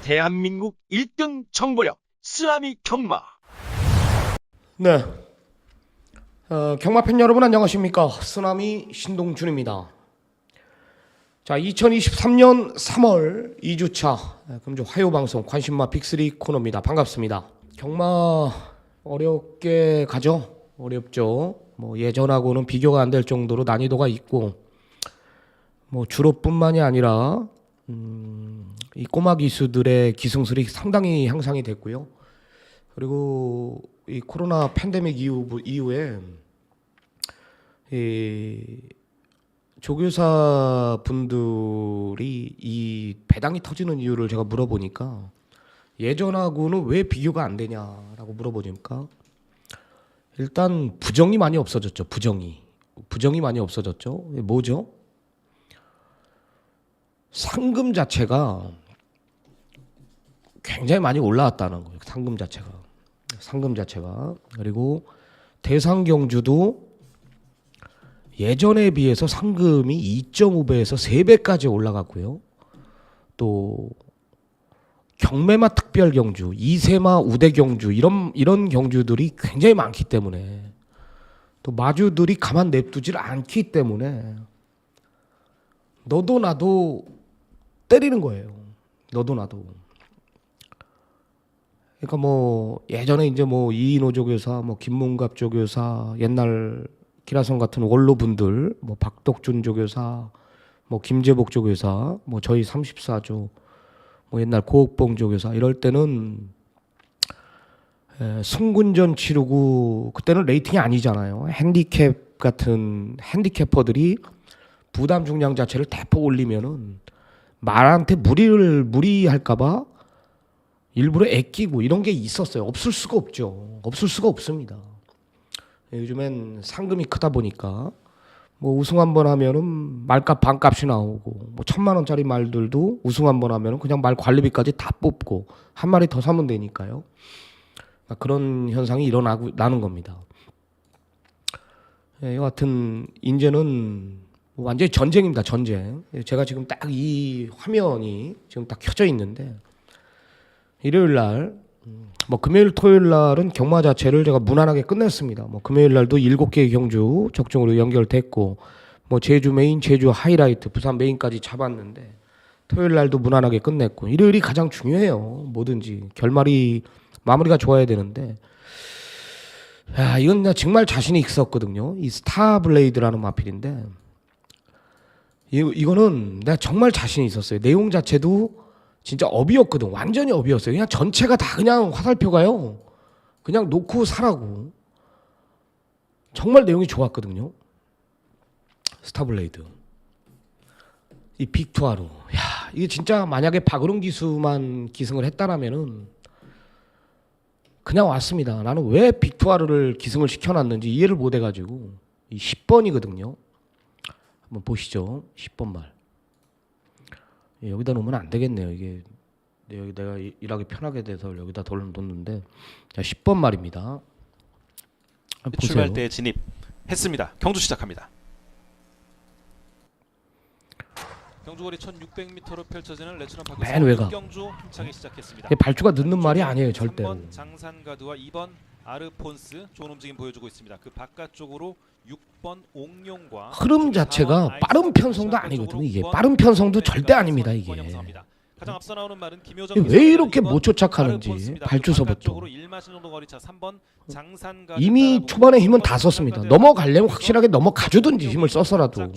대한민국 1등 정보력 쓰나미 경마. 네. 경마팬 여러분 안녕하십니까. 쓰나미 신동준입니다. 자, 2023년 3월 2주차 금주 화요방송 관심마 빅3 코너입니다. 반갑습니다. 경마 어렵게 가죠? 어렵죠. 뭐 예전하고는 비교가 안 될 정도로 난이도가 있고, 뭐 주로뿐만이 아니라 이 꼬마 기수들의 기승술이 상당히 향상이 됐고요. 그리고 이 코로나 팬데믹 이후에 이 조교사 분들이 이 배당이 터지는 이유를 제가 물어보니까 예전하고는 왜 비교가 안 되냐라고 물어보니까 일단 부정이 많이 없어졌죠. 부정이 많이 없어졌죠. 뭐죠? 상금 자체가 굉장히 많이 올라왔다는 거예요. 상금 자체가. 그리고 대상 경주도 예전에 비해서 상금이 2.5배에서 3배까지 올라갔고요. 또 경매마 특별 경주, 이세마 우대 경주 이런 경주들이 굉장히 많기 때문에, 또 마주들이 가만 냅두질 않기 때문에 너도 나도 때리는 거예요. 너도 나도. 그러니까 뭐 예전에 이제 뭐 이인호 조교사, 뭐 김문갑 조교사, 옛날 기라성 같은 원로분들, 뭐 박덕준 조교사, 뭐 김재복 조교사, 뭐 저희 34조, 뭐 옛날 고옥봉 조교사 이럴 때는 승군전 치르고, 그때는 레이팅이 아니잖아요. 핸디캡 같은 핸디캐퍼들이 부담 중량 자체를 대폭 올리면은 말한테 무리할까봐 일부러 애끼고 이런 게 있었어요. 없을 수가 없죠. 없을 수가 없습니다. 요즘엔 상금이 크다 보니까 뭐 우승 한번 하면은 말값 반값이 나오고, 뭐 1,000만 원짜리 말들도 우승 한번 하면은 그냥 말 관리비까지 다 뽑고 한 마리 더 사면 되니까요. 그런 현상이 일어나는 겁니다. 여하튼 이제는 완전히 전쟁입니다. 전쟁. 제가 지금 딱 이 화면이 지금 딱 켜져 있는데, 일요일 날, 뭐 금요일 토요일 날은 경마 자체를 제가 무난하게 끝냈습니다. 뭐 금요일 날도 7개의 경주 적중으로 연결됐고, 뭐 제주 메인, 제주 하이라이트, 부산 메인까지 잡았는데 토요일 날도 무난하게 끝냈고, 일요일이 가장 중요해요. 뭐든지 결말이 마무리가 좋아야 되는데, 야, 이건 나 정말 자신이 있었거든요. 이 스타블레이드라는 마필인데, 이거는 내가 정말 자신이 있었어요. 내용 자체도 진짜 업이었거든. 완전히 업이었어요. 그냥 전체가 다 그냥 화살표가요. 그냥 놓고 사라고. 정말 내용이 좋았거든요. 스타블레이드. 이 빅투아루. 야, 이게 진짜 만약에 박으론 기수만 기승을 했다라면은 그냥 왔습니다. 나는 왜 빅투아루를 기승을 시켜놨는지 이해를 못 해가지고. 이 10번이거든요. 한번 보시죠. 10번 말. 여기다 놓으면 안 되겠네요. 이게 여기 내가 일하기 편하게 돼서 여기다 놓는데, 10번 말입니다. 출발대에 진입했습니다. 경주 시작합니다. 경주거리 1600m로 펼쳐지는 레츠런 맨 외곽. 경주 힘차게 시작했습니다. 발주가 늦는 말이 아니에요. 절대로. 3번 장산가드와 2번 아르폰스 좋은 움직임 보여주고 있습니다. 그 바깥쪽으로 6번 옥룡과 흐름 자체가 빠른 편성도 아니거든요. 이게 빠른 편성도 절대 아닙니다. 이게 가장 앞서 나오는 말은 김효정 왜 이렇게 못 쫓아가는지. 발주서부터 이미 초반에 힘은 다 썼습니다. 넘어가려면 확실하게 넘어가주든지 힘을 써서라도.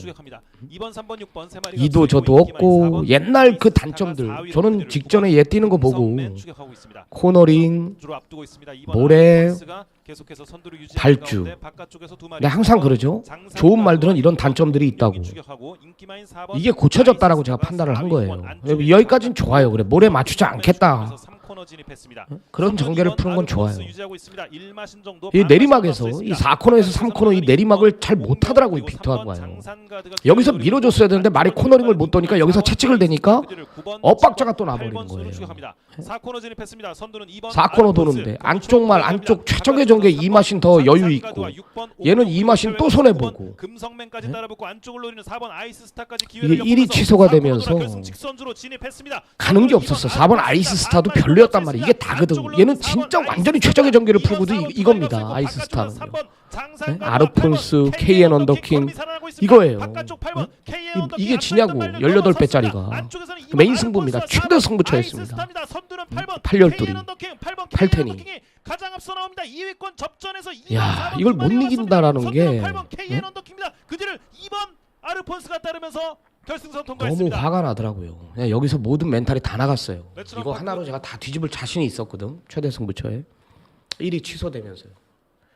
2도 저도 없고 옛날 그 단점들, 저는 직전에 얘 뛰는 거 보고 코너링, 모래, 발주, 근데 항상 그러죠. 좋은 말들은 이런 단점들이 있다고. 이게 고쳐졌다라고 제가 판단을 한 거예요. 여기까지는 좋아요. 그래, 모래 맞추지 않겠다. 4코너 진입했습니다. 그런 전개를 푸는 건 좋아요. 유지하고 있습니다. 1마신 정도 이 내리막에서 이 4코너에서 3코너 이 내리막을 잘 못하더라고요. 빅터하고 와요. 여기서 밀어줬어야 되는데 말이 코너링을 못 도니까 여기서 채찍을 대니까 엇박자가 또 나버리는 거예요. 4코너 진입했습니다. 선두는 2번 4코너 도는데 안쪽말 안쪽 최적의 전개 이마신 더 여유 있고 얘는 이마신 또 손해 보고 금성맨까지 따라붙고 안쪽을 노리는 4번 아이스스타까지 이게 1위 취소가 되면서 가는 게 없었어. 4번 아이스스타도 별로였단 말이야. 이게 다거든. 얘는 진짜 완전히 최적의 전개를 풀고도 이겁니다. 아이스스타는요. 네? 아르폰스, KN 언더킹 이거예요. 이게 지냐고 18배짜리가 메인 승부입니다. 최대 승부처였습니다. 8열둘이 8텐이 가장 앞서 나옵니다. 2위권 접전에서 야 이걸 못 이긴다라는 게 그 뒤를 2번 아르폰스가 따르면서 결승선 너무 통과했습니다. 화가 나더라고요. 그냥 여기서 모든 멘탈이 다 나갔어요. 이거 하나로 제가 다 뒤집을 자신이 있었거든. 최대 승부처에 1위 취소되면서요.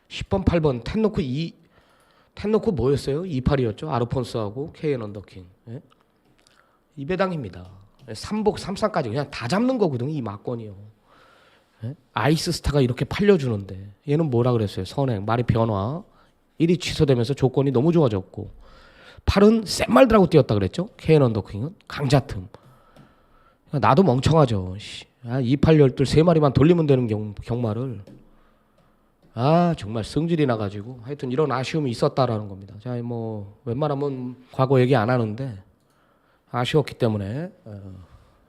10번 8번 텐놓고 뭐였어요? 28이었죠. 아르폰스하고 KN 언더킹. 예? 이배당입니다. 3복 3상까지 그냥 다 잡는 거거든. 이 막권이요. 예? 아이스스타가 이렇게 팔려주는데 얘는 뭐라 그랬어요? 선행 말이 변화 1위 취소되면서 조건이 너무 좋아졌고 8은 센 말들하고 뛰었다 그랬죠. KN 언더킹은 강자틈. 나도 멍청하죠. 28, 12 세 마리만 돌리면 되는 경마를 정말 성질이 나가지고 하여튼 이런 아쉬움이 있었다라는 겁니다. 자, 뭐 웬만하면 과거 얘기 안 하는데 아쉬웠기 때문에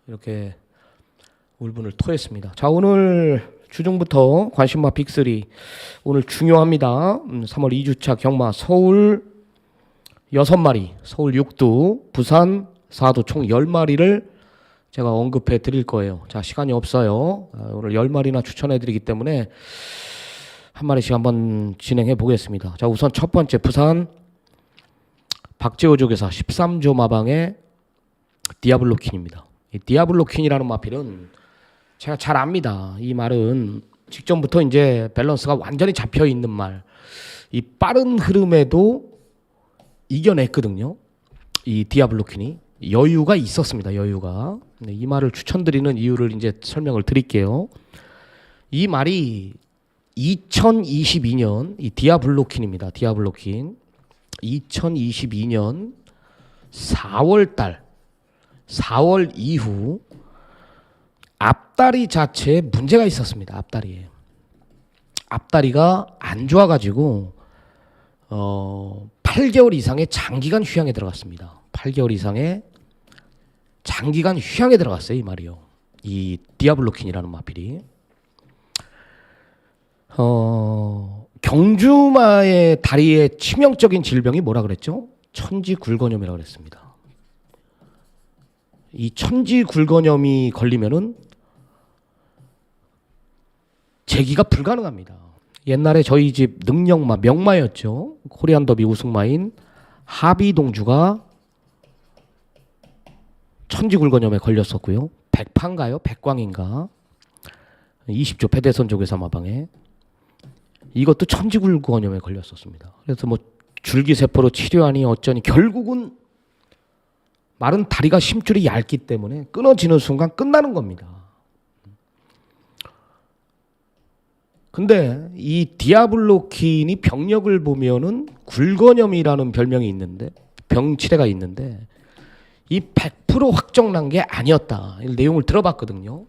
이렇게 울분을 토했습니다. 자, 오늘 주중부터 관심마 빅3 오늘 중요합니다. 3월 2주차 경마 서울 6마리, 서울 6두, 부산 4두 총 10마리를 제가 언급해 드릴 거예요. 자, 시간이 없어요. 오늘 10마리나 추천해 드리기 때문에 한 마리씩 한번 진행해 보겠습니다. 자, 우선 첫 번째 부산 박재호 조교사 13조 마방의 디아블로퀸입니다. 이 디아블로퀸이라는 마필은 제가 잘 압니다. 이 말은 직전부터 이제 밸런스가 완전히 잡혀 있는 말. 이 빠른 흐름에도 이겨냈거든요. 이 디아블로퀸이 여유가 있었습니다. 여유가. 이 말을 추천드리는 이유를 이제 설명을 드릴게요. 이 말이 2022년 이 디아블로퀸입니다. 디아블로퀸 2022년 4월 이후 앞다리 자체에 문제가 있었습니다. 앞다리에. 앞다리가 안 좋아가지고 8개월 이상의 장기간 휴양에 들어갔습니다. 8개월 이상의 장기간 휴양에 들어갔어요. 이 말이요. 이 디아블로퀸이라는 마필이. 경주마의 다리의 치명적인 질병이 뭐라 그랬죠? 천지굴건염이라고 그랬습니다. 이 천지굴건염이 걸리면은 재기가 불가능합니다. 옛날에 저희 집 능력마 명마였죠. 코리안 더비 우승마인 하비동주가 천지굴건염에 걸렸었고요. 백파인가요? 백광인가? 20조 패대선 조교사 마방에 이것도 천지굴건염에 걸렸었습니다. 그래서 뭐 줄기세포로 치료하니 어쩌니 결국은 말은 다리가 심줄이 얇기 때문에 끊어지는 순간 끝나는 겁니다. 근데 이 디아블로킨이 병력을 보면은 굴건염이라는 별명이 있는데 병치레가 있는데 이 100% 확정난 게 아니었다. 이 내용을 들어봤거든요.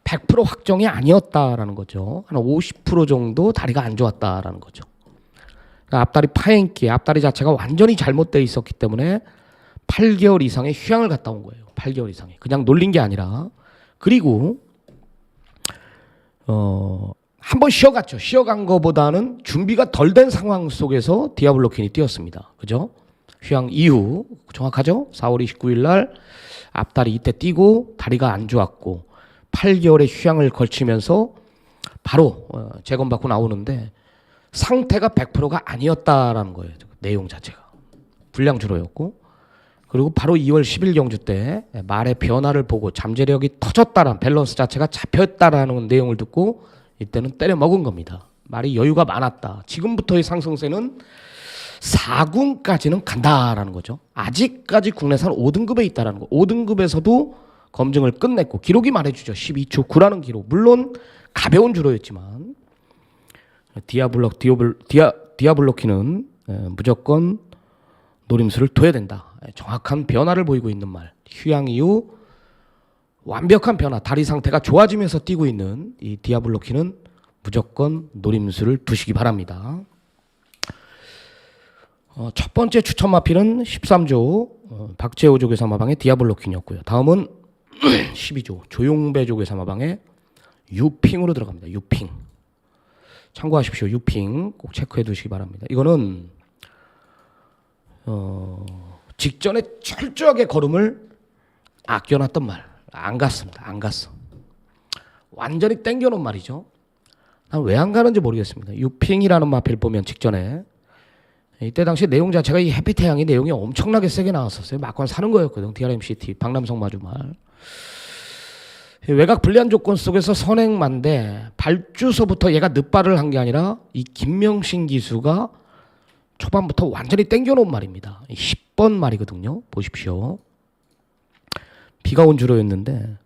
100% 확정이 아니었다라는 거죠. 한 50% 정도 다리가 안 좋았다라는 거죠. 그러니까 앞다리 파행기, 앞다리 자체가 완전히 잘못되어 있었기 때문에 8개월 이상의 휴양을 갔다 온 거예요. 8개월 이상의. 그냥 놀린 게 아니라. 그리고 한번 쉬어갔죠. 쉬어간 거보다는 준비가 덜 된 상황 속에서 디아블로퀸이 뛰었습니다. 그죠? 휴양 이후 정확하죠? 4월 29일 날 앞다리 이때 뛰고 다리가 안 좋았고 8개월의 휴양을 걸치면서 바로 재검받고 나오는데 상태가 100%가 아니었다라는 거예요. 내용 자체가. 불량주로였고 그리고 바로 2월 10일 경주 때 말의 변화를 보고 잠재력이 터졌다라는 밸런스 자체가 잡혔다라는 내용을 듣고 이때는 때려 먹은 겁니다. 말이 여유가 많았다. 지금부터의 상승세는 4군까지는 간다라는 거죠. 아직까지 국내산 5등급에 있다라는 거. 5등급에서도 검증을 끝냈고 기록이 말해주죠. 12초 9라는 기록. 물론 가벼운 주로였지만 디아블로키는 무조건 노림수를 둬야 된다. 정확한 변화를 보이고 있는 말. 휴양 이후 완벽한 변화. 다리 상태가 좋아지면서 뛰고 있는 이 디아블로키는 무조건 노림수를 두시기 바랍니다. 첫 번째 추천 마필은 13조 박재호 조교사마방의 디아블로킨이었고요. 다음은 12조 조용배 조교사마방의 유핑으로 들어갑니다. 유핑. 참고하십시오. 유핑 꼭 체크해 두시기 바랍니다. 이거는 직전에 철저하게 걸음을 아껴놨던 말. 안 갔습니다. 안 갔어. 완전히 땡겨놓은 말이죠. 난 왜 안 가는지 모르겠습니다. 유핑이라는 마필 보면 직전에 이때 당시 내용 자체가 이 햇빛태양이 내용이 엄청나게 세게 나왔었어요. 막관 사는 거였거든. DRMCT 박남성 마주말. 외곽 불리한 조건 속에서 선행만데 발주서부터 얘가 늦발을 한 게 아니라 이 김명신 기수가 초반부터 완전히 땡겨놓은 말입니다. 10번 말이거든요. 보십시오. 비가 온 주로였는데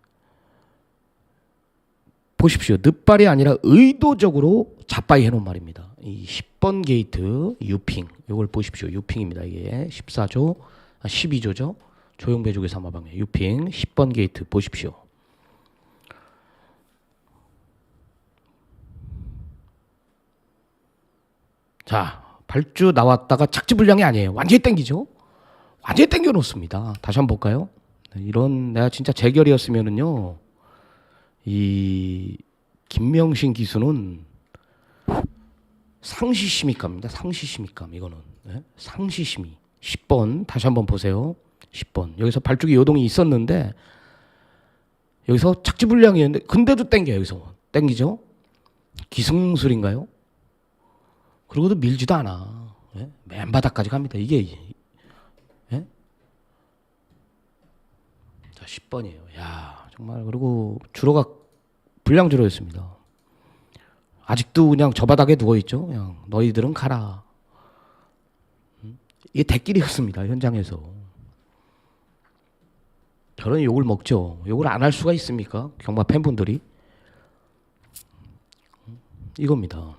보십시오. 늦발이 아니라 의도적으로 잡바이 해놓은 말입니다. 이 10번 게이트 유핑. 이걸 보십시오. 유핑입니다. 이게 12조죠. 조용배 조교사마방의 유핑 10번 게이트 보십시오. 자, 발주 나왔다가 착지 불량이 아니에요. 완전히 땡기죠. 완전히 땡겨 놓습니다. 다시 한번 볼까요? 이런 내가 진짜 재결이었으면은요. 이 김명신 기수는 상시심의감입니다. 상시심의감 이거는 상시심의 10번 다시 한번 보세요. 10번 여기서 발주기 요동이 있었는데 여기서 착지 불량이었는데 근데도 땡겨요. 여기서 땡기죠. 기승술인가요? 그러고도 밀지도 않아. 맨 바닥까지 갑니다. 이게 자 10번이에요. 야 정말 그리고 주로가 불량 주로였습니다. 아직도 그냥 저 바닥에 누워 있죠. 그냥 너희들은 가라. 이게 대길이었습니다. 현장에서. 저런 욕을 먹죠. 욕을 안 할 수가 있습니까? 경마 팬분들이. 이겁니다.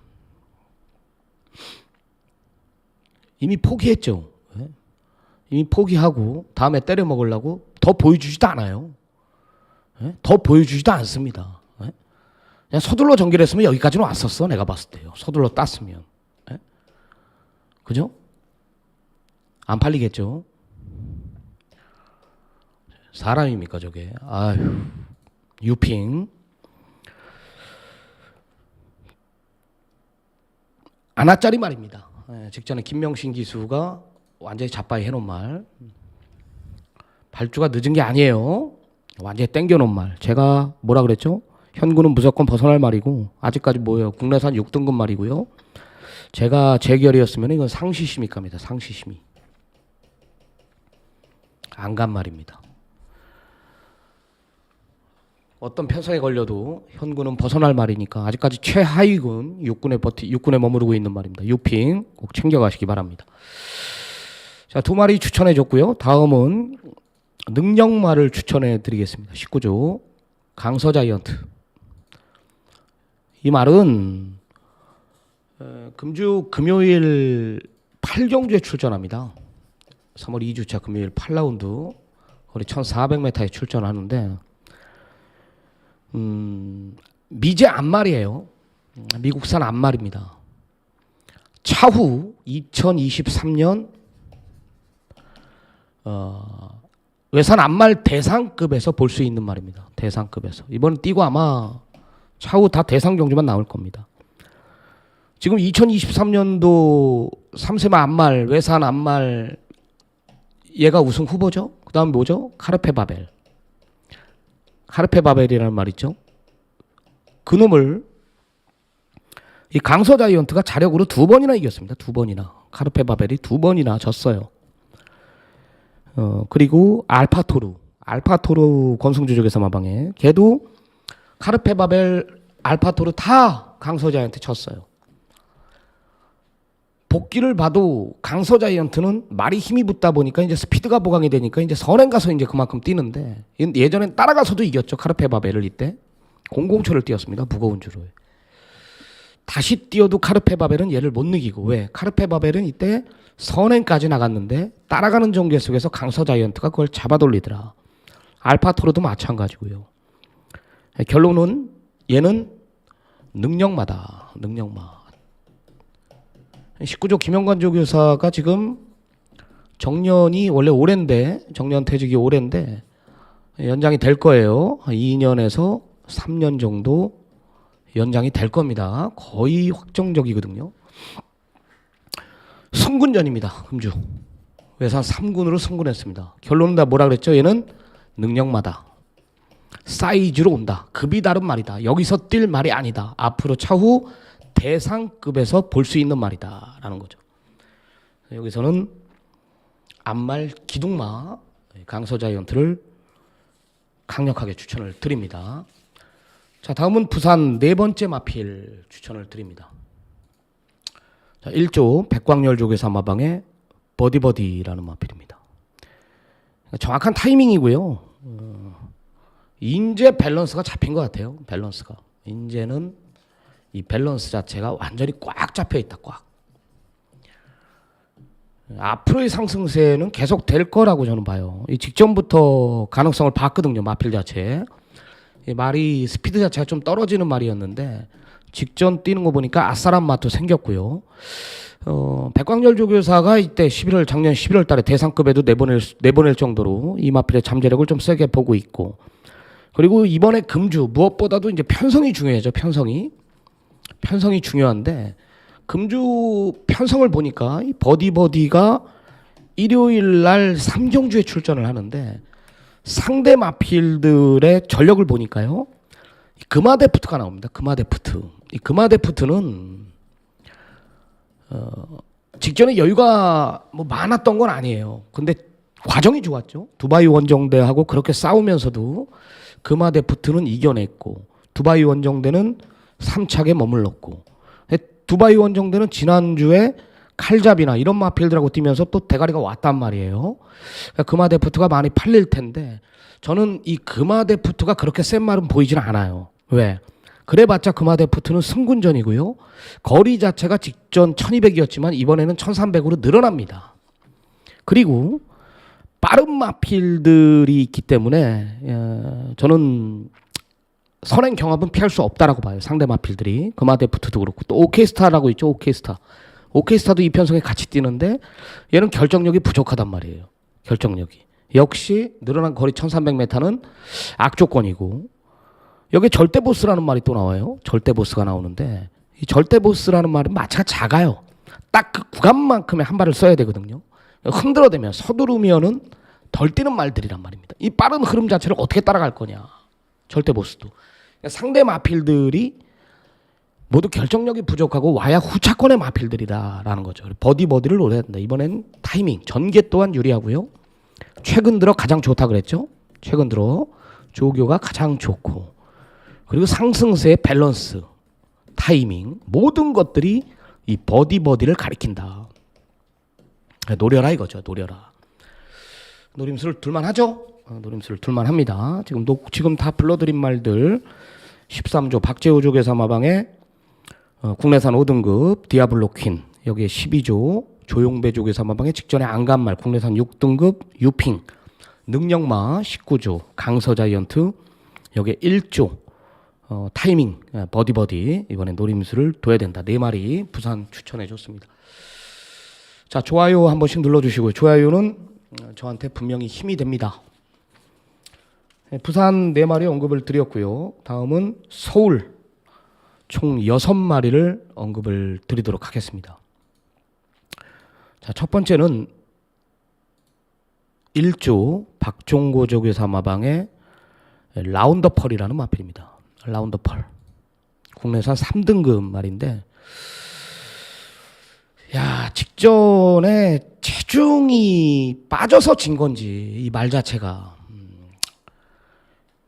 이미 포기했죠. 이미 포기하고 다음에 때려 먹으려고 더 보여주지도 않아요. 더 보여주지도 않습니다. 그냥 서둘러 전개를 했으면 여기까지는 왔었어. 내가 봤을 때요. 서둘러 땄으면. 그죠? 안 팔리겠죠? 사람입니까 저게. 아휴. 유핑. 아나짜리 말입니다. 직전에 김명신 기수가 완전히 잡바이 해놓은 말. 발주가 늦은 게 아니에요. 완전히 땡겨놓은 말. 제가 뭐라 그랬죠? 현구는 무조건 벗어날 말이고 아직까지 뭐예요? 국내산 6등급 말이고요. 제가 재결이었으면 이건 상시심의감입니다. 상시심의. 안 간 말입니다. 어떤 편성에 걸려도 현구는 벗어날 말이니까 아직까지 최하위군 육군에 머무르고 있는 말입니다. 유핑 꼭 챙겨가시기 바랍니다. 자, 2마리 추천해 줬고요. 다음은 능력말을 추천해 드리겠습니다. 19조 강서자이언트. 이 말은 금주 금요일 8경주에 출전합니다. 3월 2주차 금요일 8라운드 거리 1400m에 출전하는데 미제 암말이에요. 미국산 암말입니다. 차후 2023년 외산 암말 대상급에서 볼 수 있는 말입니다. 대상급에서. 이번 뛰고 아마 차후 다 대상 경주만 나올 겁니다. 지금 2023년도 3세마 암말, 외산 암말 얘가 우승 후보죠. 그 다음 뭐죠? 카르페바벨. 카르페바벨이라는 말 있죠. 그놈을 이 강서자이언트가 자력으로 2번이나 이겼습니다. 2번이나. 카르페바벨이 2번이나 졌어요. 그리고 알파토르 권승주족에서 마방에 걔도 카르페바벨, 알파토르 다 강서자이언트 쳤어요. 복귀를 봐도 강서 자이언트는 말이 힘이 붙다 보니까 이제 스피드가 보강이 되니까 이제 선행 가서 이제 그만큼 뛰는데 예전엔 따라가서도 이겼죠. 카르페바벨을 이때 007을 뛰었습니다. 무거운 주로. 다시 뛰어도 카르페바벨은 얘를 못 이기고 왜? 카르페바벨은 이때 선행까지 나갔는데 따라가는 전개 속에서 강서 자이언트가 그걸 잡아돌리더라. 알파토르도 마찬가지고요. 결론은 얘는 능력마다 능력마. 19조 김영관 조교사가 지금 정년이 원래 올해인데 정년 퇴직이 올해인데 연장이 될 거예요. 2년에서 3년 정도 연장이 될 겁니다. 거의 확정적이거든요. 승군전입니다. 금주. 외산 3군으로 승군했습니다. 결론은 다 뭐라 그랬죠? 얘는 능력마다 사이즈로 온다. 급이 다른 말이다. 여기서 뛸 말이 아니다. 앞으로 차후 대상급에서 볼 수 있는 말이다 라는 거죠. 여기서는 앞말 기둥마 강서 자이언트를 강력하게 추천을 드립니다. 자, 다음은 부산 네 번째 마필 추천을 드립니다. 자, 1조 백광열 조교사 마방의 버디버디라는 마필입니다. 정확한 타이밍이고요. 인제 밸런스가 잡힌 것 같아요. 밸런스가. 인제는 이 밸런스 자체가 완전히 꽉 잡혀 있다. 꽉. 앞으로의 상승세는 계속 될 거라고 저는 봐요. 이 직전부터 가능성을 봤거든요. 마필 자체. 이 말이 스피드 자체가 좀 떨어지는 말이었는데 직전 뛰는 거 보니까 아싸란 맛도 생겼고요. 백광열 조교사가 이때 작년 11월 달에 대상급에도 내보낼 정도로 이 마필의 잠재력을 좀 세게 보고 있고 그리고 이번에 금주 무엇보다도 이제 편성이 중요하죠. 편성이 중요한데 금주 편성을 보니까 이 버디버디가 일요일 날 3경주에 출전을 하는데 상대 마필들의 전력을 보니까요. 금화데프트가 나옵니다. 금화데프트. 이 금화데프트는 직전에 여유가 뭐 많았던 건 아니에요. 근데 과정이 좋았죠. 두바이 원정대하고 그렇게 싸우면서도 금화데프트는 이겨냈고 두바이 원정대는 3착에 머물렀고 두바이 원정대는 지난주에 칼잡이나 이런 마필들하고 뛰면서 또 대가리가 왔단 말이에요. 그러니까 금화데프트가 많이 팔릴 텐데 저는 이 금화데프트가 그렇게 센 말은 보이지는 않아요. 왜? 그래봤자 금화데프트는 승군전이고요. 거리 자체가 직전 1200이었지만 이번에는 1300으로 늘어납니다. 그리고 빠른 마필들이 있기 때문에 저는 선행 경합은 피할 수 없다라고 봐요. 상대 마필들이. 금화데프트도 그렇고 또 오케스타라고 있죠. 오케스타도 이 편성에 같이 뛰는데 얘는 결정력이 부족하단 말이에요. 결정력이. 역시 늘어난 거리 1300m는 악조건이고 여기 절대보스라는 말이 또 나와요. 절대보스가 나오는데 이 절대보스라는 말은 마차가 작아요. 딱 그 구간만큼의 한 발을 써야 되거든요. 흔들어대면 서두르면은 덜 뛰는 말들이란 말입니다. 이 빠른 흐름 자체를 어떻게 따라갈 거냐. 절대보스도. 상대 마필들이 모두 결정력이 부족하고 와야 후차권의 마필들이다라는 거죠. 버디버디를 노려야 된다. 이번엔 타이밍, 전개 또한 유리하고요. 최근 들어 가장 좋다 그랬죠. 최근 들어 조교가 가장 좋고 그리고 상승세의 밸런스, 타이밍 모든 것들이 이 버디버디를 가리킨다. 노려라 이거죠. 노려라. 노림수를 둘만 하죠. 노림수를 둘만 합니다. 지금 다 불러드린 말들 13조 박재호 조교사 마방의 국내산 5등급 디아블로 퀸 여기에 12조 조용배 조교사 마방의 직전에 안간말 국내산 6등급 유핑 능력마 19조 강서 자이언트 여기에 1조 타이밍 버디버디 이번에 노림수를 둬야 된다. 4마리 부산 추천해 줬습니다. 자, 좋아요 한 번씩 눌러주시고요. 좋아요는 저한테 분명히 힘이 됩니다. 부산 4마리 언급을 드렸고요. 다음은 서울 총 6마리를 언급을 드리도록 하겠습니다. 자, 첫 번째는 1조 박종고 조교사 마방의 라운더펄이라는 마필입니다. 라운더펄. 국내산 3등급 말인데 야, 직전에 체중이 빠져서 진 건지 이 말 자체가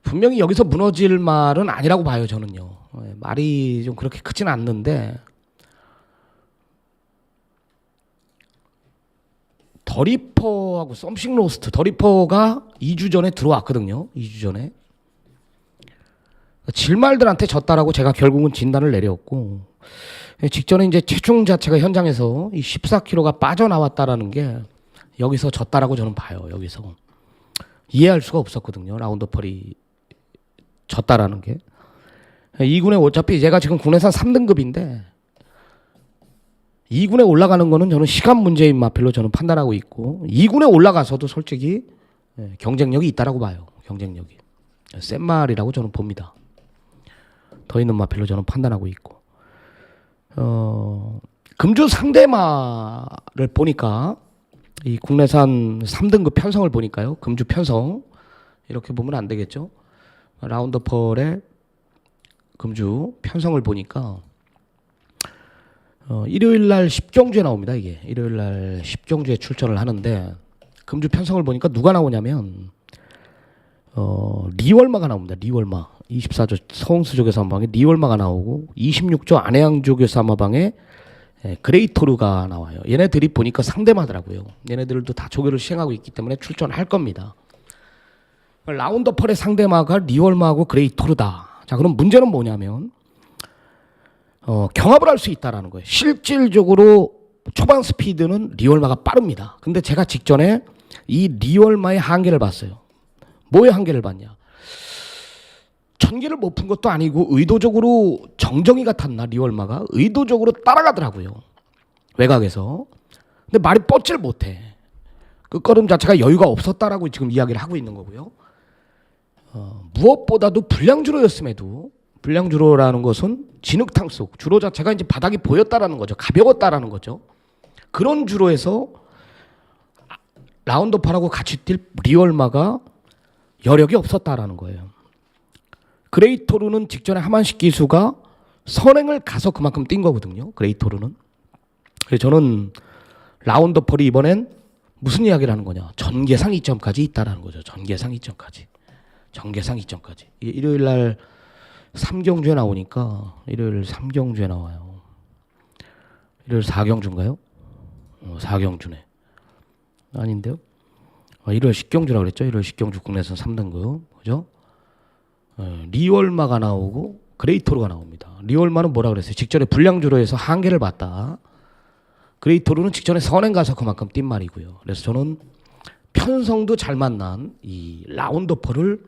분명히 여기서 무너질 말은 아니라고 봐요. 저는요. 말이 좀 그렇게 크진 않는데 더리퍼하고 썸씽 로스트. 더리퍼가 2주 전에 들어왔거든요. 2주 전에. 질말들한테 졌다라고 제가 결국은 진단을 내렸고, 직전에 이제 체중 자체가 현장에서 이 14kg가 빠져나왔다라는 게 여기서 졌다라고 저는 봐요. 여기서 이해할 수가 없었거든요. 라운드 펄이 졌다라는 게. 2군에 어차피 제가 지금 국내산 3등급인데 2군에 올라가는 거는 저는 시간 문제인 마필로 저는 판단하고 있고, 2군에 올라가서도 솔직히 경쟁력이 있다라고 봐요. 경쟁력이 센 말이라고 저는 봅니다. 더 있는 마필로 저는 판단하고 있고, 금주 상대마를 보니까 이 국내산 3등급 편성을 보니까요. 금주 편성 이렇게 보면 안 되겠죠. 라운드 펄의 금주 편성을 보니까 일요일 날 10경주에 나옵니다. 이게 일요일 날 10경주에 출전을 하는데 금주 편성을 보니까 누가 나오냐면 리월마가 나옵니다. 리월마 24조 서흥수족에서 한방에 리월마가 나오고 26조 안해양족에서 한방에 그레이토르가 나와요. 얘네들이 보니까 상대마더라고요. 얘네들도 다 조교를 시행하고 있기 때문에 출전할 겁니다. 라운드 펄의 상대마가 리월마하고 그레이토르다. 자, 그럼 문제는 뭐냐면 경합을 할 수 있다라는 거예요. 실질적으로 초반 스피드는 리월마가 빠릅니다. 근데 제가 직전에 이 리월마의 한계를 봤어요. 뭐의 한계를 봤냐? 전개를 못 푼 것도 아니고 의도적으로 정정이가 탔나 리월마가 의도적으로 따라가더라고요. 외곽에서. 근데 말이 뻗질 못해. 끝걸음 자체가 여유가 없었다라고 지금 이야기를 하고 있는 거고요. 무엇보다도 불량주로였음에도, 불량주로라는 것은 진흙탕 속 주로 자체가 이제 바닥이 보였다라는 거죠. 가벼웠다라는 거죠. 그런 주로에서 라운드팔하고 같이 뛸 리월마가 여력이 없었다라는 거예요. 그레이토르는 직전에 하만식 기수가 선행을 가서 그만큼 뛴 거거든요. 그레이토르는. 그래서 저는 라운드펄이 이번엔 무슨 이야기를 하는 거냐. 전개상 2점까지 있다라는 거죠. 전개상 2점까지. 전개상 2점까지. 일요일 날 3경주에 나오니까 일요일 3경주에 나와요. 일요일 4경주인가요? 4경주네. 아닌데요? 일요일 10경주라고 그랬죠. 일요일 10경주 국내선 3등급. 그죠? 리월마가 나오고 그레이토르가 나옵니다. 리월마는 뭐라 그랬어요? 직전에 불량주로에서 한계를 봤다. 그레이토르는 직전에 선행 가서 그만큼 뛴 말이고요. 그래서 저는 편성도 잘 만난 이 라운드펄을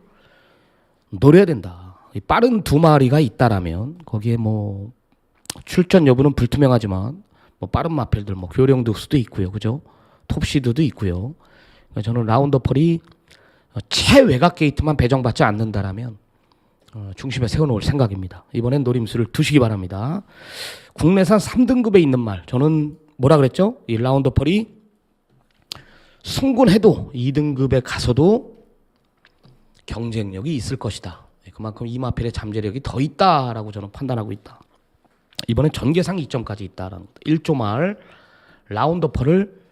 노려야 된다. 이 빠른 두 마리가 있다라면 거기에 뭐 출전 여부는 불투명하지만 뭐 빠른 마필들 뭐 교령득수도 있고요. 그죠? 톱시드도 있고요. 그러니까 저는 라운드펄이 최외곽 게이트만 배정받지 않는다라면 중심에 세워놓을 생각입니다. 이번엔 노림수를 두시기 바랍니다. 국내산 3등급에 있는 말, 저는 뭐라 그랬죠? 이 라운드펄이 승군해도 2등급에 가서도 경쟁력이 있을 것이다. 그만큼 이 마필의 잠재력이 더 있다라고 저는 판단하고 있다. 이번엔 전개상 2점까지 있다라는 것. 1조 말 라운드펄을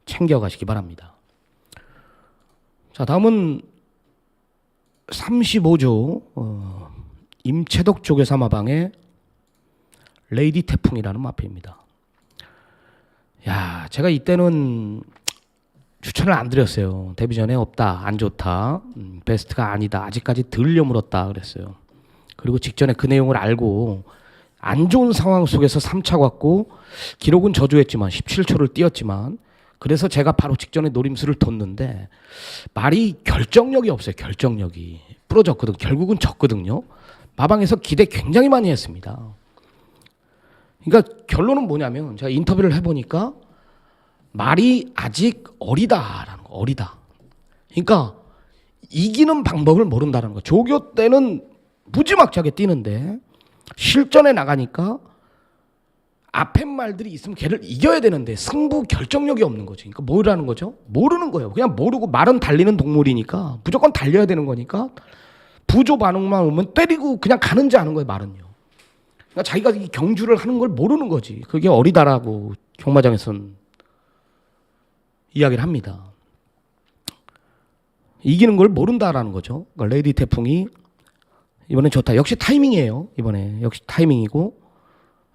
챙겨가시기 바랍니다. 자, 다음은 35조 임채덕 쪽의 사마방의 레이디 태풍이라는 마필입니다. 야, 제가 이때는 추천을 안 드렸어요. 데뷔 전에 없다, 안 좋다, 베스트가 아니다, 아직까지 덜 여물었다 그랬어요. 그리고 직전에 그 내용을 알고 안 좋은 상황 속에서 3차 갔고 기록은 저조했지만 17초를 뛰었지만, 그래서 제가 바로 직전에 노림수를 뒀는데 말이 결정력이 없어요. 결정력이 부러졌거든. 결국은 졌거든요. 마방에서 기대 굉장히 많이 했습니다. 그러니까 결론은 뭐냐면 제가 인터뷰를 해보니까 말이 아직 어리다라는 거. 어리다. 그러니까 이기는 방법을 모른다는 거. 조교 때는 무지막지하게 뛰는데 실전에 나가니까 앞에 말들이 있으면 걔를 이겨야 되는데 승부 결정력이 없는 거죠. 그러니까 뭐라는 거죠? 모르는 거예요. 그냥 모르고, 말은 달리는 동물이니까 무조건 달려야 되는 거니까 부조 반응만 오면 때리고 그냥 가는지 아는 거예요. 말은요. 그러니까 자기가 이 경주를 하는 걸 모르는 거지. 그게 어리다라고 경마장에서는 이야기를 합니다. 이기는 걸 모른다라는 거죠. 그러니까 레이디 태풍이 이번엔 좋다. 역시 타이밍이에요. 이번에 역시 타이밍이고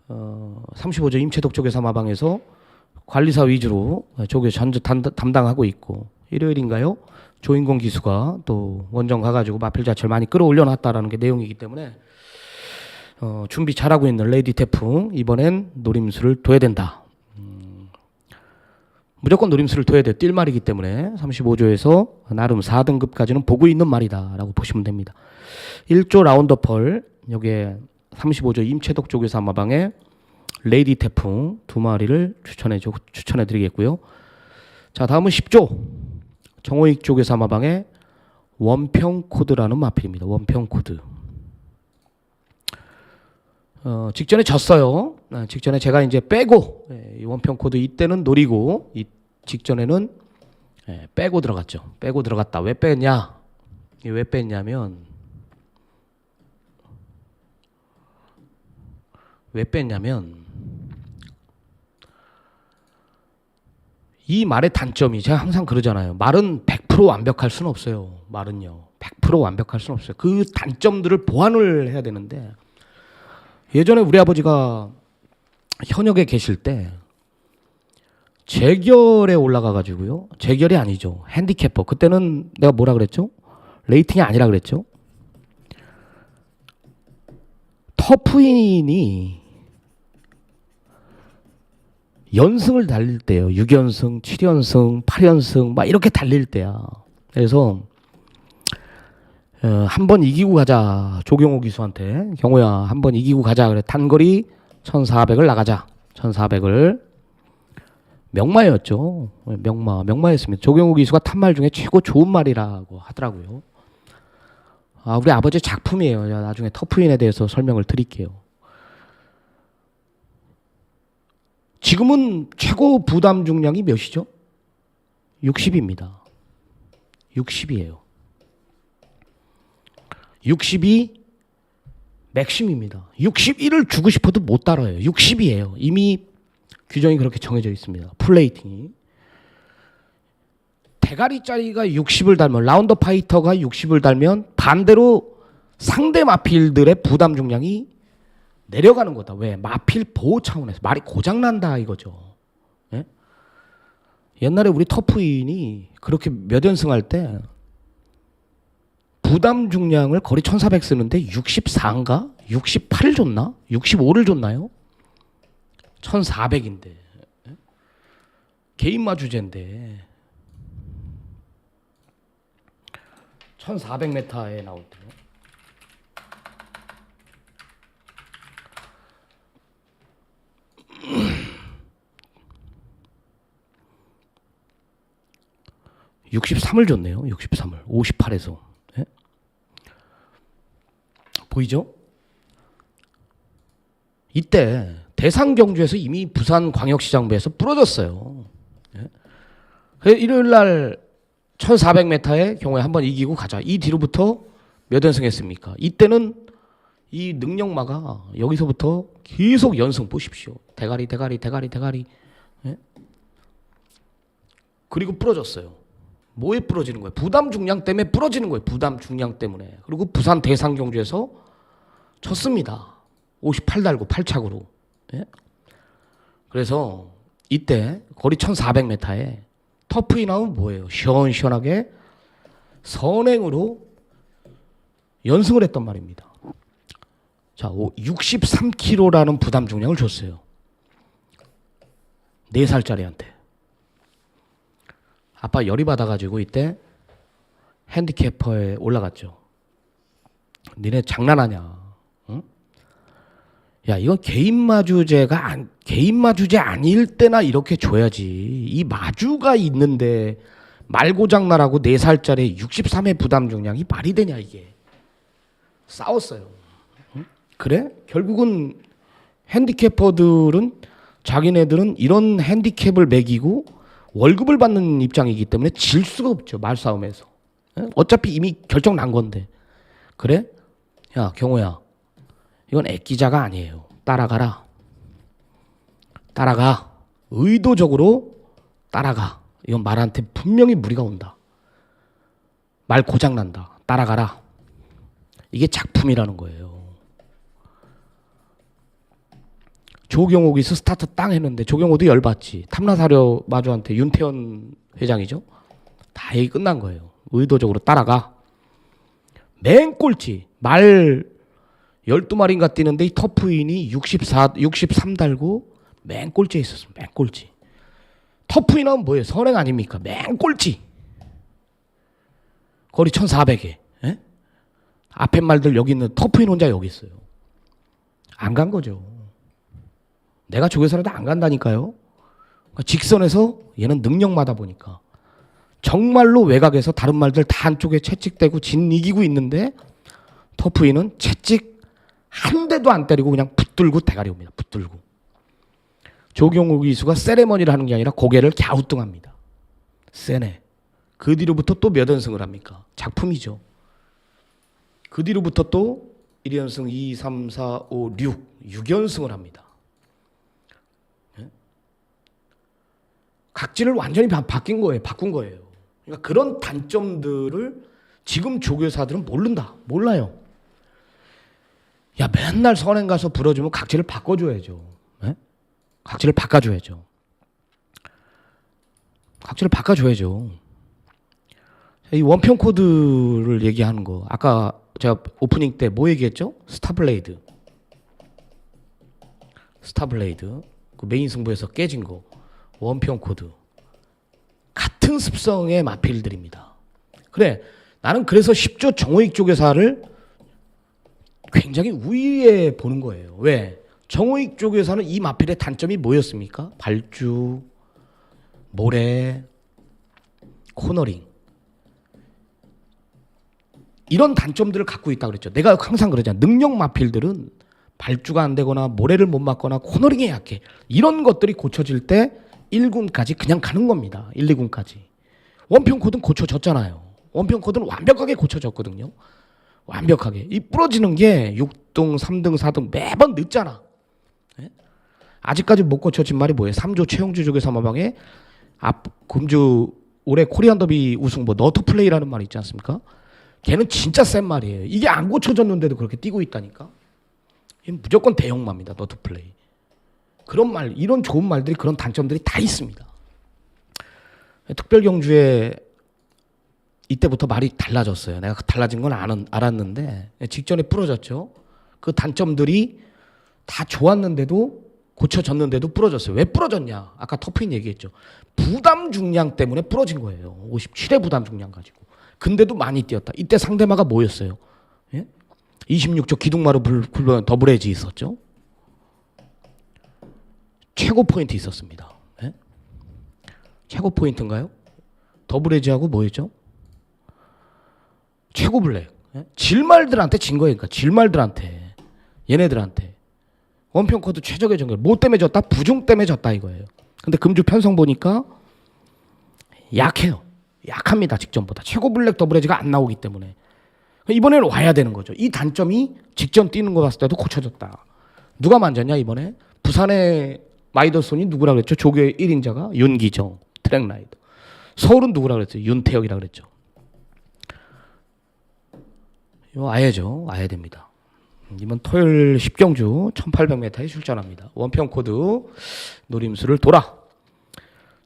35조 임채덕 쪽에서 마방에서 관리사 위주로 조교에서 전주 담당하고 있고, 일요일인가요? 조인공 기수가 또 원정 가가지고 마필 자체를 많이 끌어올려놨다라는 게 내용이기 때문에 준비 잘하고 있는 레이디 태풍, 이번엔 노림수를 둬야 된다. 무조건 노림수를 둬야 돼. 뛸 말이기 때문에 35조에서 나름 4등급까지는 보고 있는 말이다라고 보시면 됩니다. 1조 라운더펄, 여기에 35조 임채덕 조교사 마방에 레이디 태풍 2마리를 추천해 드리겠고요. 자, 다음은 10조 정호익 조교사 마방에 원평 코드라는 마필입니다. 원평 코드. 직전에 졌어요. 직전에 제가 이제 빼고, 이 원평 코드 이때는 노리고, 이 직전에는 빼고 들어갔죠. 빼고 들어갔다. 왜 뺐냐? 왜 뺐냐면 이 말의 단점이, 제가 항상 그러잖아요. 말은 100% 완벽할 수는 없어요. 말은요. 100% 완벽할 수는 없어요. 그 단점들을 보완을 해야 되는데, 예전에 우리 아버지가 현역에 계실 때 재결에 올라가가지고요. 재결이 아니죠. 핸디캐퍼. 그때는 내가 뭐라 그랬죠? 레이팅이 아니라 그랬죠. 터프인이 연승을 달릴 때요. 6연승, 7연승, 8연승 막 이렇게 달릴 때야. 그래서 한번 이기고 가자. 조경호 기수한테, 경호야 한번 이기고 가자. 그래. 단거리 1400을 나가자. 1400을. 명마였죠. 명마였습니다. 조경호 기수가 탄 말 중에 최고 좋은 말이라고 하더라고요. 우리 아버지 작품이에요. 나중에 터프인에 대해서 설명을 드릴게요. 지금은 최고 부담 중량이 몇이죠? 60입니다. 60이에요. 60이 맥심입니다. 61을 주고 싶어도 못 따라요. 60이에요. 이미 규정이 그렇게 정해져 있습니다. 플레이팅이. 대가리짜리가 60을 달면, 라운더 파이터가 60을 달면 반대로 상대 마필들의 부담 중량이 내려가는 거다. 왜? 마필 보호 차원에서. 말이 고장난다 이거죠. 예? 옛날에 우리 터프인이 그렇게 몇 연승할 때 부담 중량을 거리 1400 쓰는데 64인가? 68을 줬나? 65를 줬나요? 1400인데. 개인 마주제인데 1400m에 나올 때 63을 줬네요. 63을 58에서. 예? 보이죠? 이때 대상경주에서 이미 부산광역시장부에서 부러졌어요. 예? 그래서 일요일날 1400m의 경우에 한번 이기고 가자. 이 뒤로부터 몇 연승했습니까? 이때는 이 능력마가 여기서부터 계속 연승 보십시오. 대가리. 예? 그리고 부러졌어요. 뭐에 부러지는 거예요? 부담 중량 때문에 부러지는 거예요. 부담 중량 때문에. 그리고 부산 대상경주에서 졌습니다. 58 달고 8착으로. 예? 그래서 이때 거리 1400m에 터프인하면 뭐예요? 시원시원하게 선행으로 연승을 했단 말입니다. 자, 63kg라는 부담 중량을 줬어요. 4살짜리한테. 아빠 열이 받아가지고 이때 핸디캐퍼에 올라갔죠. 니네 장난하냐? 응? 야, 이건 개인 마주제 아닐 때나 이렇게 줘야지. 이 마주가 있는데 말고장나라고 4살짜리 63의 부담 중량이 말이 되냐 이게. 싸웠어요. 응? 그래? 결국은 핸디캐퍼들은 자기네들은 이런 핸디캡을 매기고 월급을 받는 입장이기 때문에 질 수가 없죠. 말싸움에서. 어차피 이미 결정 난 건데. 그래? 야, 경호야. 이건 애기자가 아니에요. 따라가라. 따라가. 의도적으로 따라가. 이건 말한테 분명히 무리가 온다. 말 고장 난다. 따라가라. 이게 작품이라는 거예요. 조경옥이 스타트 땅 했는데 조경옥도 열받지. 탐라사료 마주한테 윤태현 회장이죠. 다 얘기 끝난 거예요. 의도적으로 따라가. 맨 꼴찌. 말 12마리인가 뛰는데 이 터프인이 63 달고 맨 꼴찌에 있었어. 맨 꼴찌. 터프인은 뭐예요? 선행 아닙니까? 맨 꼴찌. 거리 1400에. 예? 앞에 말들 여기 있는 터프인 혼자 여기 있어요. 안 간 거죠. 내가 조교사라도 안 간다니까요. 그러니까 직선에서 얘는 능력마다 보니까 정말로 외곽에서 다른 말들 다 한쪽에 채찍대고 진 이기고 있는데 터프인은 채찍 한 대도 안 때리고 그냥 붙들고 대가리 옵니다. 붙들고. 조경욱 이수가 세레머니를 하는 게 아니라 고개를 갸우뚱합니다. 세네. 그 뒤로부터 또 몇 연승을 합니까? 작품이죠. 그 뒤로부터 또 1연승, 2, 3, 4, 5, 6연승을 합니다. 각질을 완전히 바뀐 거예요. 바꾼 거예요. 그러니까 그런 단점들을 지금 조교사들은 몰라요. 야, 맨날 선행 가서 불어주면 각질을 바꿔줘야죠. 네? 각질을 바꿔줘야죠. 각질을 바꿔줘야죠. 이 원평 코드를 얘기하는 거. 아까 제가 오프닝 때 뭐 얘기했죠? 스타블레이드. 그 메인 승부에서 깨진 거. 원평 코드. 같은 습성의 마필들입니다. 그래, 나는 그래서 10조 정호익 조교사를 굉장히 우위에 보는 거예요. 왜? 정호익 조교사는 이 마필의 단점이 뭐였습니까? 발주, 모래, 코너링. 이런 단점들을 갖고 있다고 그랬죠. 내가 항상 그러잖아. 능력 마필들은 발주가 안 되거나 모래를 못 맞거나 코너링에 약해. 이런 것들이 고쳐질 때 1군까지 그냥 가는 겁니다. 1, 2군까지. 원평 코드는 고쳐졌잖아요. 원평 코드는 완벽하게 고쳐졌거든요. 완벽하게. 이 부러지는 게 6등, 3등, 4등 매번 늦잖아. 네? 아직까지 못 고쳐진 말이 뭐예요? 3조 최용주 조교사 마방에 금주 올해 코리안 더비 우승 너트 플레이라는 말이 있지 않습니까? 걔는 진짜 센 말이에요. 이게 안 고쳐졌는데도 그렇게 뛰고 있다니까. 얘는 무조건 대형마입니다. 너트 플레이. 그런 말, 이런 좋은 말들이 그런 단점들이 다 있습니다. 특별경주에 이때부터 말이 달라졌어요. 내가 달라진 건 알았는데 직전에 부러졌죠. 그 단점들이 다 좋았는데도 고쳐졌는데도 부러졌어요. 왜 부러졌냐? 아까 터프인 얘기했죠. 부담 중량 때문에 부러진 거예요. 57의 부담 중량 가지고. 근데도 많이 뛰었다. 이때 상대마가 뭐였어요? 예? 26조 기둥마루 더블 에지 있었죠. 최고 포인트 있었습니다. 예? 최고 포인트인가요? 더블 에지하고 뭐였죠? 최고 블랙. 예? 질말들한테 진 거예요. 그러니까 질말들한테. 얘네들한테. 원평 코드 최적의 전결. 뭐 때문에 졌다? 부중 때문에 졌다 이거예요. 근데 금주 편성 보니까 약해요. 약합니다. 직전보다. 최고 블랙 더블 에지가 안 나오기 때문에. 이번에는 와야 되는 거죠. 이 단점이 직전 뛰는 거 봤을 때도 고쳐졌다. 누가 만졌냐 이번에? 부산의 마이더손이 누구라 그랬죠? 조교의 1인자가 윤기정 트랙라이더. 서울은 누구라 그랬죠? 윤태혁이라 그랬죠. 이거 와야죠. 와야 됩니다. 이번 토요일 10경주 1800m에 출전합니다. 원평 코드 노림수를 돌아.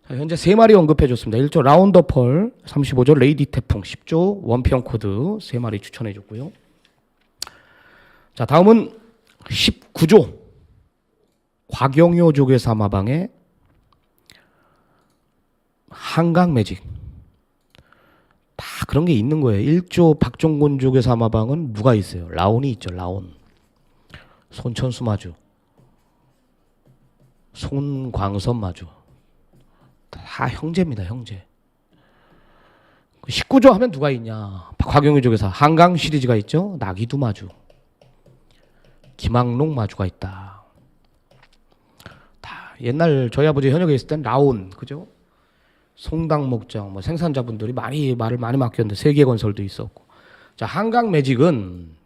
자, 현재 3마리 언급해줬습니다. 1조 라운더 펄, 35조 레이디 태풍, 10조 원평 코드 3마리 추천해줬고요. 자, 다음은 19조 곽영효 조교사 마방의 한강 매직. 다 그런 게 있는 거예요. 1조 박종곤 조교사 마방은 누가 있어요? 라온이 있죠. 라온. 손천수 마주. 손광선 마주. 다 형제입니다. 형제. 19조 하면 누가 있냐? 곽영효 조교사 한강 시리즈가 있죠. 나기두 마주. 김학록 마주가 있다. 다 옛날 저희 아버지 현역에 있을 땐 라온, 그죠? 송당 목장, 생산자분들이 말을 많이 맡겼는데 세계건설도 있었고. 자, 한강 매직은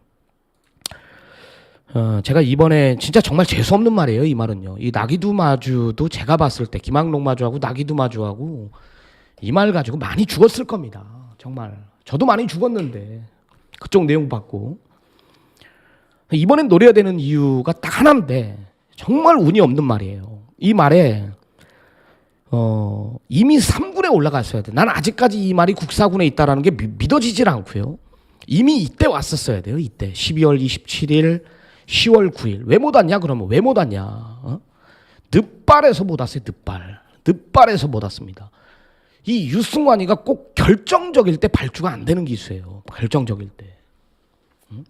제가 이번에 진짜 정말 재수 없는 말이에요. 이 말은요. 이 나기두 마주도 제가 봤을 때 김학록 마주하고 나기두 마주하고 이 말 가지고 많이 죽었을 겁니다. 정말 저도 많이 죽었는데 그쪽 내용 받고 이번엔 노려야 되는 이유가 딱 하나인데 정말 운이 없는 말이에요. 이 말에 이미 3군에 올라갔어야 돼. 난 아직까지 이 말이 국사군에 있다라는 게 믿어지질 않고요. 이미 이때 왔었어야 돼요. 이때 12월 27일, 10월 9일. 왜 못 왔냐? 그러면 왜 못 왔냐? 늦발에서 못 왔어요. 늦발에서 못 왔습니다. 이 유승환이가 꼭 결정적일 때 발주가 안 되는 기수예요. 결정적일 때.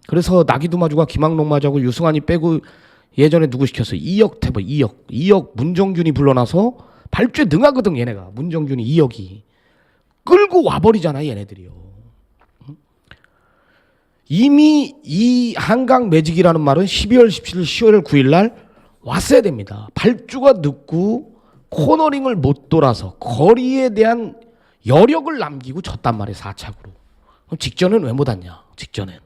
그래서 나기두마주가 김학록마주하고 유승환이 빼고 예전에 누구 시켰어요? 2억 태보 2억 문정균이 불러놔서 발주에 능하거든 얘네가. 문정균이 2억이 끌고 와버리잖아 얘네들이요. 이미 이 한강 매직이라는 말은 12월 17일 10월 9일 날 왔어야 됩니다. 발주가 늦고 코너링을 못 돌아서 거리에 대한 여력을 남기고 졌단 말이에요. 4착으로. 그럼 직전은 왜 못 왔냐? 직전엔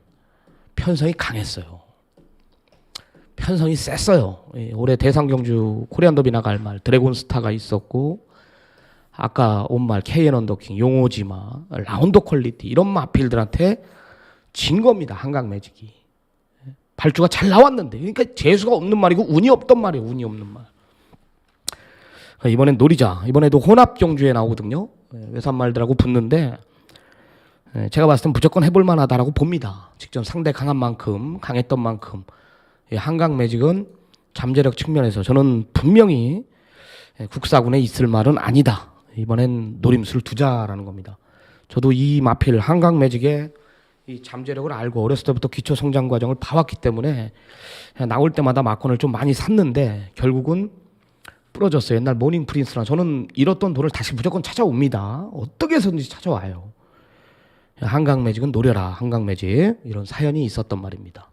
편성이 강했어요. 편성이 셌어요. 올해 대상경주 코리안 더비 나갈 말 드래곤스타가 있었고 아까 온 말 KN 언더킹, 용호지마, 라운더 퀄리티 이런 마필들한테 진 겁니다. 한강 매직이. 발주가 잘 나왔는데 그러니까 재수가 없는 말이고 운이 없던 말이에요. 운이 없는 말. 이번엔 노리자. 이번에도 혼합경주에 나오거든요. 외산말들하고 붙는데 제가 봤을 땐 무조건 해볼 만하다라고 봅니다. 직전 상대 강한 만큼 강했던 만큼 한강 매직은 잠재력 측면에서 저는 분명히 국사군에 있을 말은 아니다. 이번엔 노림수를 두자라는 겁니다. 저도 이 마필 한강 매직의 이 잠재력을 알고 어렸을 때부터 기초 성장 과정을 봐왔기 때문에 나올 때마다 마건을 좀 많이 샀는데 결국은 부러졌어요. 옛날 모닝 프린스나 저는 잃었던 돈을 다시 무조건 찾아옵니다. 어떻게 해서든지 찾아와요. 한강 매직은 노려라. 한강 매직 이런 사연이 있었던 말입니다.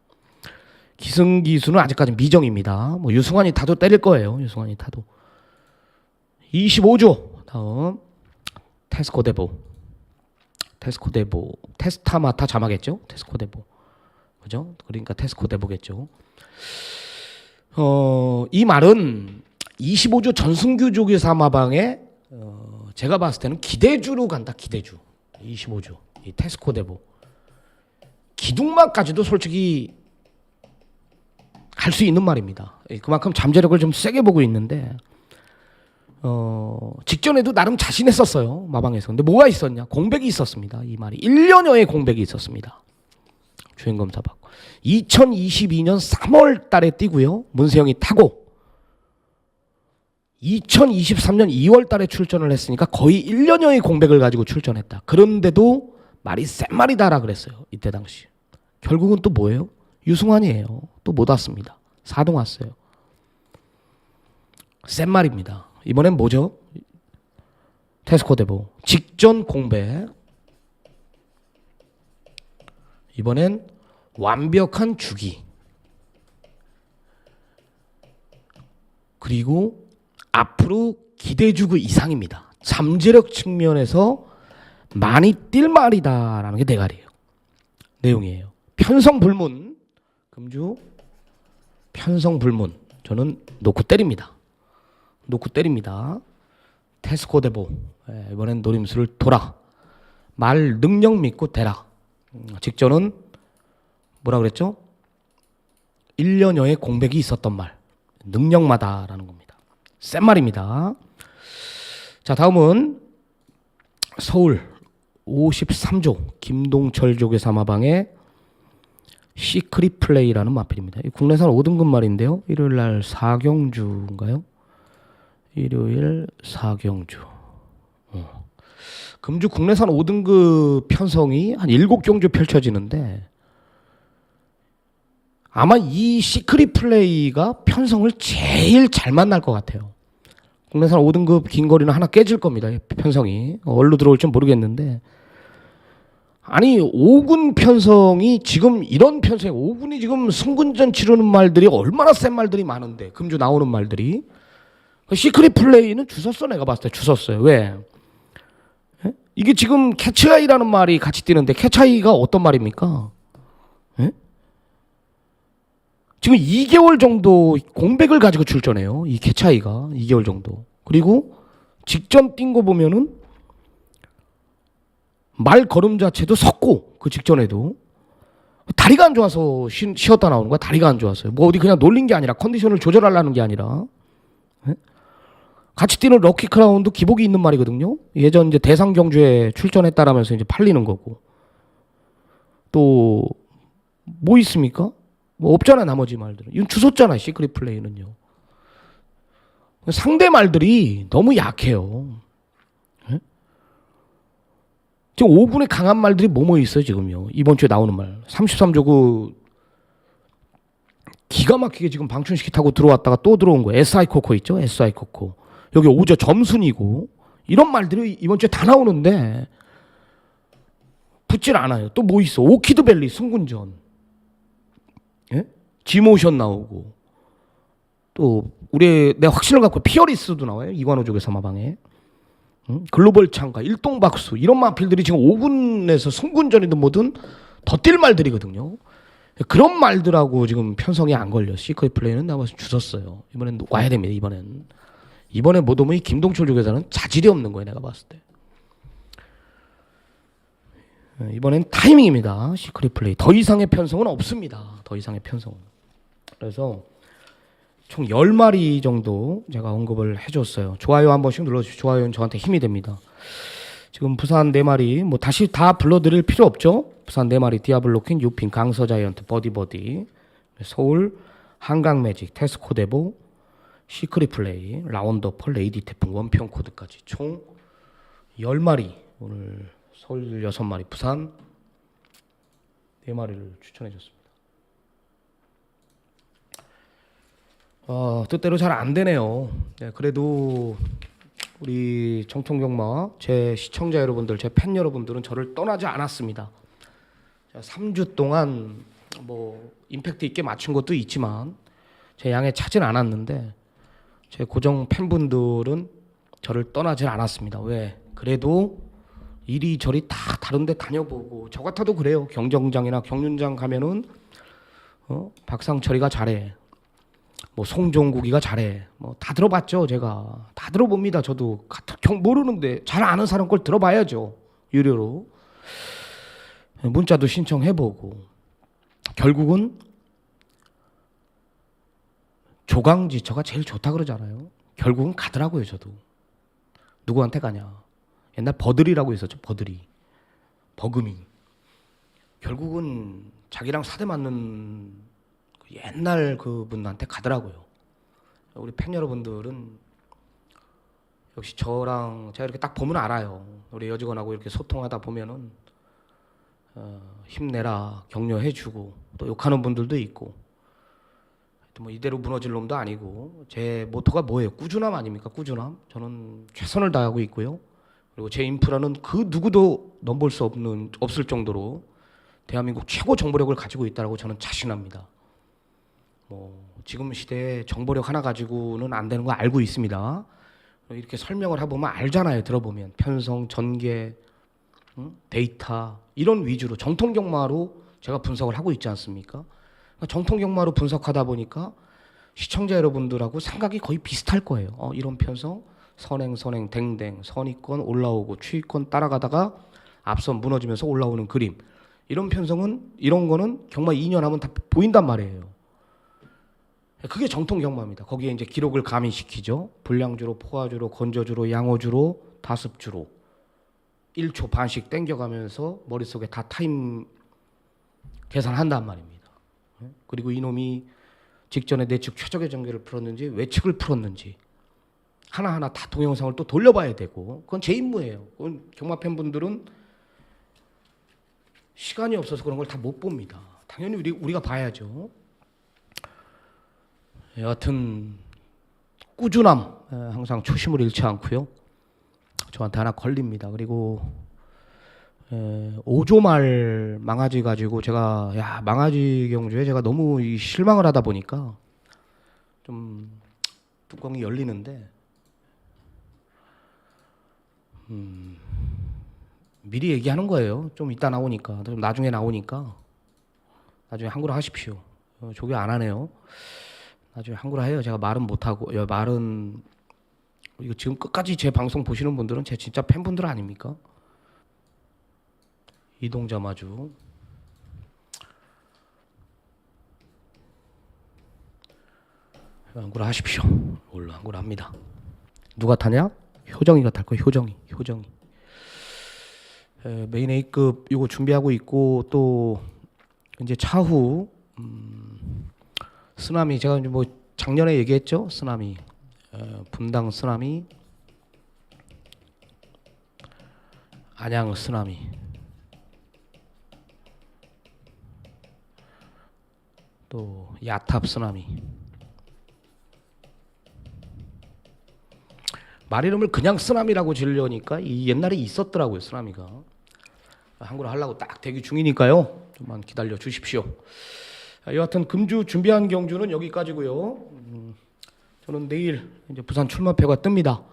기승기수는 아직까지 미정입니다. 뭐 유승환이 타도 때릴 거예요. 유승환이 타도. 25조 다음 테스코 데보. 테스타마타 자마겠죠? 테스코 데보. 그죠? 그러니까 테스코 데보겠죠. 이 말은 25조 전승규 조교사마방에 제가 봤을 때는 기대주로 간다. 기대주. 25조. 이 테스코 데보. 기둥만까지도 솔직히 갈 수 있는 말입니다. 그만큼 잠재력을 좀 세게 보고 있는데 직전에도 나름 자신했었어요. 마방에서. 근데 뭐가 있었냐? 공백이 있었습니다. 이 말이 1년여의 공백이 있었습니다. 주행검사 받고 2022년 3월 달에 뛰고요. 문세영이 타고 2023년 2월 달에 출전을 했으니까 거의 1년여의 공백을 가지고 출전했다. 그런데도 말이 센 말이다라 그랬어요. 이때 당시. 결국은 또 뭐예요? 유승환이에요. 또 못 왔습니다. 4동 왔어요. 센 말입니다. 이번엔 뭐죠? 테스코 데보. 직전 공백. 이번엔 완벽한 주기. 그리고 앞으로 기대주구 이상입니다. 잠재력 측면에서 많이 뛸 말이다라는 게 내갈이에요. 내용이에요. 편성불문. 금주 편성불문. 저는 놓고 때립니다. 테스코 데보. 이번엔 노림수를 돌아. 말 능력 믿고 대라. 직전은 뭐라 그랬죠? 1년여의 공백이 있었던 말. 능력마다라는 겁니다. 센 말입니다. 자, 다음은 서울 53조 김동철 조교사마방의 시크릿 플레이라는 마필입니다. 국내산 5등급 말인데요. 일요일날 4경주인가요? 일요일 4경주. 금주 국내산 5등급 편성이 한 7경주 펼쳐지는데 아마 이 시크릿 플레이가 편성을 제일 잘 만날 것 같아요. 국내산 5등급 긴 거리는 하나 깨질 겁니다. 편성이. 어디로 들어올지 모르겠는데 아니 5군 편성이 지금 이런 편성이 5군이 지금 승군전 치르는 말들이 얼마나 센 말들이 많은데 금주 나오는 말들이 시크릿 플레이는 주웠어. 내가 봤을 때 주웠어요. 왜? 에? 이게 지금 캐치아이라는 말이 같이 뛰는데 캐치아이가 어떤 말입니까? 에? 지금 2개월 정도 공백을 가지고 출전해요. 이 캐치아이가 2개월 정도. 그리고 직전 뛴 거 보면은 말 걸음 자체도 섰고 그 직전에도 다리가 안 좋아서 쉬었다 나오는 거야. 다리가 안 좋아서요. 뭐 어디 그냥 놀린 게 아니라 컨디션을 조절하려는 게 아니라. 예? 같이 뛰는 럭키 크라운도 기복이 있는 말이거든요. 예전 이제 대상 경주에 출전했다라면서 이제 팔리는 거고. 또 뭐 있습니까? 뭐 없잖아 나머지 말들은. 이건 주웠잖아 시크릿 플레이는요. 상대 말들이 너무 약해요. 예? 지금 5군에 강한 말들이 뭐뭐 있어요 지금요. 이번 주에 나오는 말. 33조 그 기가 막히게 지금 방춘식이 타고 들어왔다가 또 들어온 거. SI 코코 있죠? SI 코코. 여기 오저 점순이고 이런 말들이 이번 주에 다 나오는데 붙질 않아요. 또 뭐 있어? 오키드밸리 승군전. 예? 지모션 나오고 또 우리 내 확신을 갖고 피어리스도 나와요. 이관호족의 사마방에. 글로벌 창가, 일동박수 이런 마필들이 지금 5군에서 승군전이든 뭐든 더 뛸 말들이거든요. 그런 말들하고 지금 편성이 안 걸려. 시크릿 플레이는 나와서 주웠어요. 이번엔 와야 됩니다. 이번에 못 오면 이 김동철 쪽에서는 자질이 없는 거예요. 내가 봤을 때. 이번엔 타이밍입니다. 시크릿 플레이. 더 이상의 편성은 없습니다. 더 이상의 편성은. 그래서 총 10마리 정도 제가 언급을 해줬어요. 좋아요 한 번씩 눌러주시죠. 좋아요는 저한테 힘이 됩니다. 지금 부산 4마리 뭐 다시 다 불러드릴 필요 없죠. 부산 4마리 디아블로퀸, 유핀, 강서자이언트, 버디버디, 서울, 한강매직, 테스코데보, 시크릿 플레이, 라운더펄, 레이디 태풍, 원평 코드까지 총 10마리 오늘 서울 6마리, 부산 4마리를 추천해줬습니다. 뜻대로 잘 안 되네요. 네, 그래도 우리 정통경마 제 시청자 여러분들, 제 팬 여러분들은 저를 떠나지 않았습니다. 3주 동안 뭐 임팩트 있게 맞춘 것도 있지만 제 양에 차진 않았는데 제 고정 팬분들은 저를 떠나지 않았습니다. 왜? 그래도 이리저리 다 다른 데 다녀보고 저 같아도 그래요. 경정장이나 경륜장 가면은 박상철이가 잘해. 뭐 송종국이가 잘해. 뭐 다 들어봤죠. 제가 다 들어봅니다. 저도 모르는데 잘 아는 사람 걸 들어봐야죠. 유료로 문자도 신청해보고 결국은 조강지처가 제일 좋다 그러잖아요. 결국은 가더라고요. 저도 누구한테 가냐. 옛날 버들이라고 있었죠. 버금이 결국은 자기랑 사대 맞는 옛날 그분한테 가더라고요. 우리 팬 여러분들은 역시 저랑 제가 이렇게 딱 보면 알아요. 우리 여직원하고 이렇게 소통하다 보면은 힘내라 격려해주고 또 욕하는 분들도 있고 또 뭐 이대로 무너질 놈도 아니고 제 모토가 뭐예요? 꾸준함 아닙니까? 꾸준함. 저는 최선을 다하고 있고요. 그리고 제 인프라는 그 누구도 넘볼 수 없을 정도로 대한민국 최고 정보력을 가지고 있다고 저는 자신합니다. 뭐 지금 시대에 정보력 하나 가지고는 안 되는 거 알고 있습니다. 이렇게 설명을 해보면 알잖아요. 들어보면 편성, 전개, 데이터 이런 위주로 정통경마로 제가 분석을 하고 있지 않습니까? 그러니까 정통경마로 분석하다 보니까 시청자 여러분들하고 생각이 거의 비슷할 거예요. 이런 편성, 선행, 댕댕, 선위권 올라오고 추위권 따라가다가 앞선 무너지면서 올라오는 그림. 이런 편성은 이런 거는 경마 2년 하면 다 보인단 말이에요. 그게 정통 경마입니다. 거기에 이제 기록을 가미시키죠. 불량주로, 포화주로, 건저주로, 양호주로, 다습주로 1초 반씩 땡겨가면서 머릿속에 다 타임 계산한단 말입니다. 그리고 이놈이 직전에 내측 최적의 전개를 풀었는지 외측을 풀었는지 하나하나 다 동영상을 또 돌려봐야 되고 그건 제 임무예요. 그건 경마 팬분들은 시간이 없어서 그런 걸 다 못 봅니다. 당연히 우리가 봐야죠. 여하튼 꾸준함 항상 초심을 잃지 않고요. 저한테 하나 걸립니다. 그리고 5조말 망아지 가지고 제가 망아지 경주에 제가 너무 실망을 하다 보니까 좀 뚜껑이 열리는데 미리 얘기하는 거예요. 좀 이따 나오니까 좀 나중에 나오니까 나중에 한구라 하십시오. 조교 안 하네요. 나중에 한구라 해요. 제가 말은 못하고 말은 이거 지금 끝까지 제 방송 보시는 분들은 제 진짜 팬분들 아닙니까? 이동자 마주 안구라 하십시오. 물론 안구라 합니다. 누가 타냐? 효정이가 탈 거예요. 효정이. 메인 A급 이거 준비하고 있고 또 이제 차후 쓰나미 제가 이제 뭐 작년에 얘기했죠. 쓰나미 분당 쓰나미, 안양 쓰나미, 또 야탑 쓰나미. 말 이름을 그냥 쓰나미라고 지으려니까 이 옛날에 있었더라고요. 쓰나미가. 한국어 하려고 딱 대기 중이니까요. 좀만 기다려 주십시오. 여하튼 금주 준비한 경주는 여기까지고요. 저는 내일 이제 부산 출마표가 뜹니다.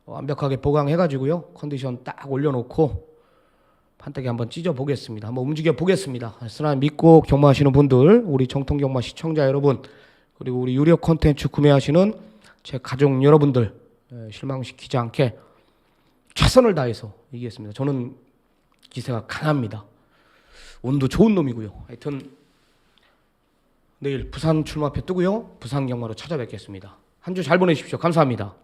완벽하게 보강해가지고요. 컨디션 딱 올려놓고 판때기 한번 찢어 보겠습니다. 한번 움직여 보겠습니다. 쓰나미 믿고 경마하시는 분들, 우리 정통경마 시청자 여러분, 그리고 우리 유료 콘텐츠 구매하시는 제 가족 여러분들 실망시키지 않게 최선을 다해서 이기겠습니다. 저는 기세가 강합니다. 운도 좋은 놈이고요. 하여튼 내일 부산 출마표 뜨고요. 부산 경마로 찾아뵙겠습니다. 한 주 잘 보내십시오. 감사합니다.